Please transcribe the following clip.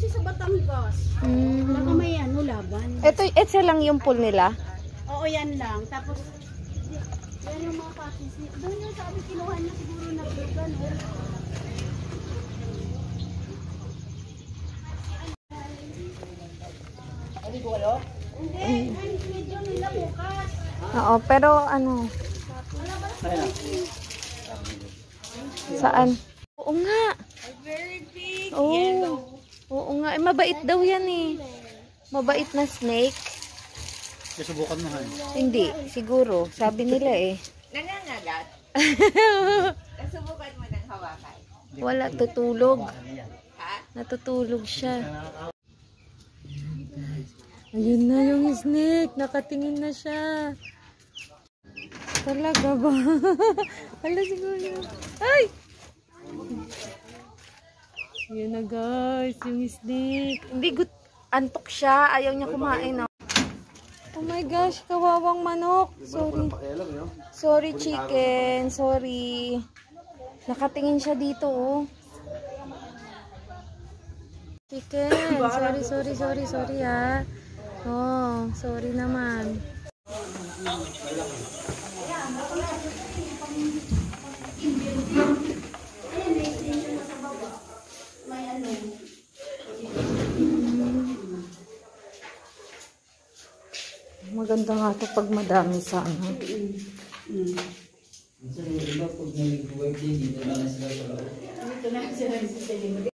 siya sa Batangas. Baka may ano, laban. Ito lang yung pool nila? Oo, yan lang. Tapos, yan yung mga patis. Doon yung sabi, kinuha niya siguro na gano'n. Hindi, medyo nila bukas. Oo, pero ano? Saan? Oo nga. Very big. Oh. Oo nga. Eh, mabait daw yan eh. Mabait na snake. Susubukan mo, Han. Hindi, siguro. Sabi nila eh. Nangangagat? Nasubukan mo ng hawakan? Wala, tutulog. Ha? Natutulog siya. Ayun na yung snake. Nakatingin na siya. Talaga ba? Hala siguro. Ay! Ayun na guys, yung snake. Hindi, antok siya. Ayaw niya kumain. No? Oh my gosh, kawawang manok. Sorry. Sorry chicken. Sorry. Nakatingin siya dito oh. Chicken. Sorry ha. Oh, sorry naman. Maganda nga ito pag madami sana. Dito na sila sa